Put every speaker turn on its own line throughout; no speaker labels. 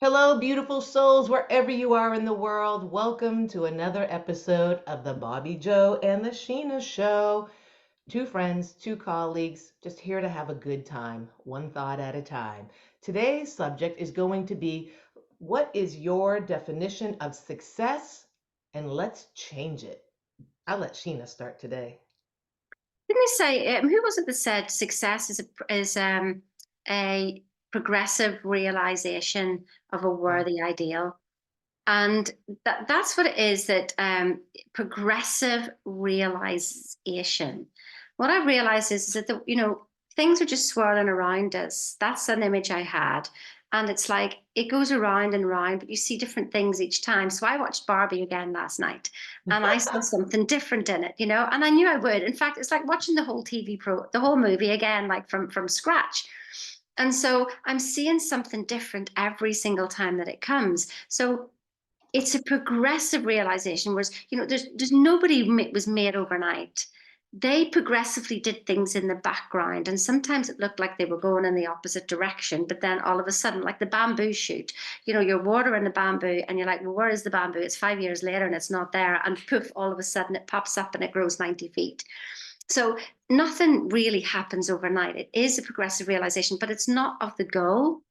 Hello, beautiful souls, wherever you are in the world. Welcome to another episode of the Bobbi Jo and the Sheena Show. Two friends, two colleagues, just here to have a good time, one thought at a time. Today's subject is going to be, what is your definition of success? And let's change it. I'll let Sheena start today.
Didn't they say who was it that said success is a progressive realization of a
Wow.
worthy ideal? And that's what it is, that progressive realization. What I realized is that things are just swirling around us. That's an image I had. And it's like it goes around and around, but you see different things each time. So I watched Barbie again last night and I saw something different in it, and I knew I would. In fact, it's like watching the whole the whole movie again, like from scratch. And so I'm seeing something different every single time that it comes. So it's a progressive realization, whereas there's nobody was made overnight. They progressively did things in the background, and sometimes it looked like they were going in the opposite direction, but then all of a sudden, like the bamboo shoot, you're watering the bamboo and you're like, well, where is the bamboo? It's 5 years later and it's not there, and poof, all of a sudden it pops up and it grows 90 feet. So nothing really happens overnight. It is a progressive realization, but it's not of the goal.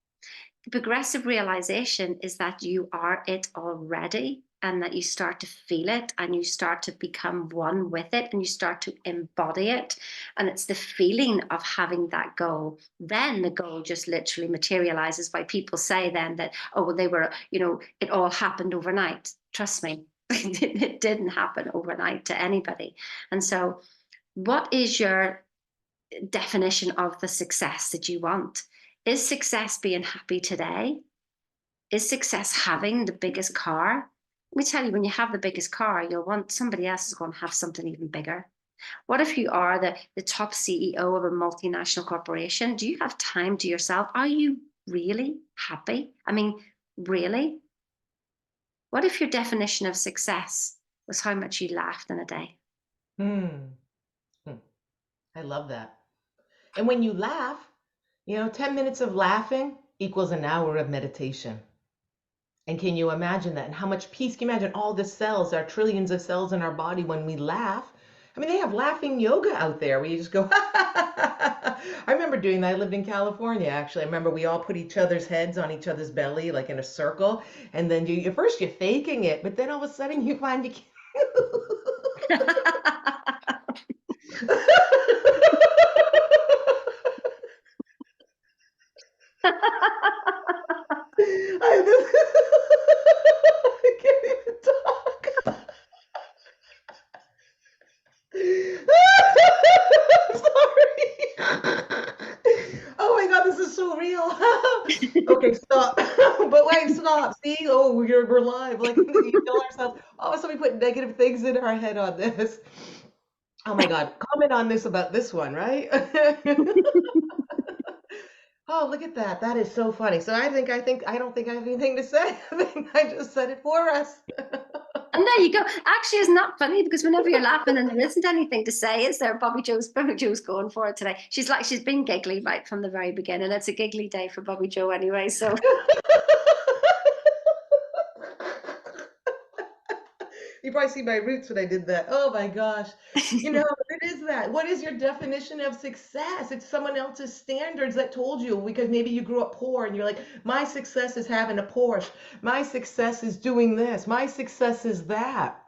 The progressive realization is that you are it already, and that you start to feel it and you start to become one with it and you start to embody it. And it's the feeling of having that goal. Then the goal just literally materializes. Why people say then that, oh, well, it all happened overnight. Trust me, it didn't happen overnight to anybody. And so, what is your definition of the success that you want? Is success being happy today? Is success having the biggest car? Let me tell you, when you have the biggest car, you'll want somebody else is going to have something even bigger. What if you are the top CEO of a multinational corporation? Do you have time to yourself? Are you really happy? I mean, really? What if your definition of success was how much you laughed in a day?
Hmm. Hmm. I love that. And when you laugh, 10 minutes of laughing equals an hour of meditation. And can you imagine that? And how much peace? Can you imagine all the cells, our trillions of cells in our body when we laugh? I mean, they have laughing yoga out there where you just go, I remember doing that. I lived in California, actually. I remember we all put each other's heads on each other's belly, like in a circle. And then at first you're faking it, but then all of a sudden you find you can't. I can't even talk. Sorry. Oh my God, this is so real. Okay, stop. But wait, stop. See? Oh, we're live. Like you tell ourselves, oh, so we put negative things in our head on this. Oh my God, comment on this about this one, right? Oh, look at that. That is so funny. So I don't think I have anything to say. I think I just said it for us.
And there you go. Actually, isn't that funny? Because whenever you're laughing and there isn't anything to say, is there? Bobbi Jo's going for it today. She's been giggly right from the very beginning. It's a giggly day for Bobbi Jo anyway. So
You probably see my roots when I did that. Oh my gosh. It is that. What is your definition of success? It's someone else's standards that told you because maybe you grew up poor and you're like, my success is having a Porsche. My success is doing this. My success is that.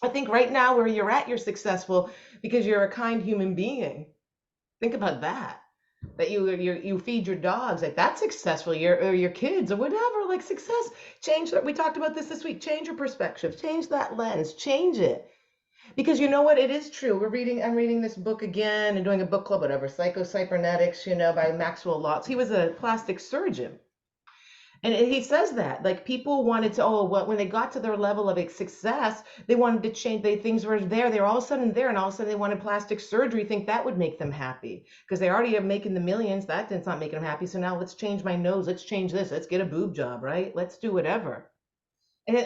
I think right now where you're at, you're successful because you're a kind human being. Think about that. That you feed your dogs, like that's successful. Your kids or whatever, like success. Change that. We talked about this week. Change your perspective. Change that lens. Change it. Because you know what? It is true. I'm reading this book again and doing a book club, whatever. Psycho-Cybernetics, by Maxwell Lotz. He was a plastic surgeon. And he says that, like people wanted to, oh, well, when they got to their level of success, they wanted to change. Things were there. They were all of a sudden there, and all of a sudden they wanted plastic surgery. Think that would make them happy because they already are making the millions. That's not making them happy. So now let's change my nose. Let's change this. Let's get a boob job, right? Let's do whatever.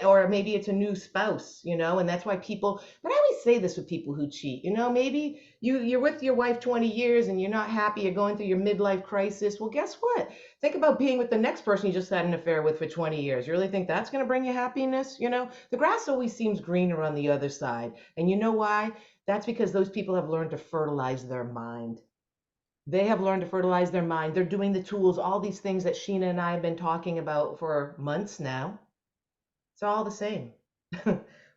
or maybe it's a new spouse, and that's why people, but I always say this with people who cheat, maybe you're with your wife 20 years and you're not happy, you're going through your midlife crisis. Well, guess what? Think about being with the next person you just had an affair with for 20 years. You really think that's going to bring you happiness? The grass always seems greener on the other side. And you know why? That's because those people have learned to fertilize their mind. They have learned to fertilize their mind. They're doing the tools, all these things that Sheena and I have been talking about for months now. It's all the same.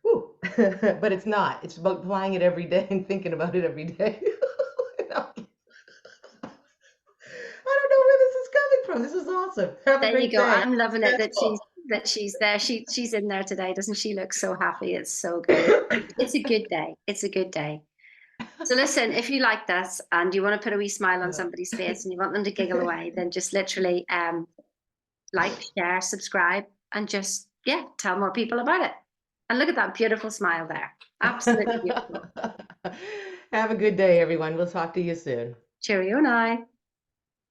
Woo. But it's not. It's about applying it every day and thinking about it every day. I don't know where this is coming from. This is awesome. Have a
There you
great
go.
day.
I'm loving it
That's
that
cool.
she's there. She's in there today. Doesn't she look so happy? It's so good. It's a good day. It's a good day. So listen, if you like this and you want to put a wee smile on somebody's face and you want them to giggle away, then just literally like, share, subscribe, and just, yeah, tell more people about it. And look at that beautiful smile there. Absolutely beautiful.
Have a good day, everyone. We'll talk to you soon.
Cheerio now.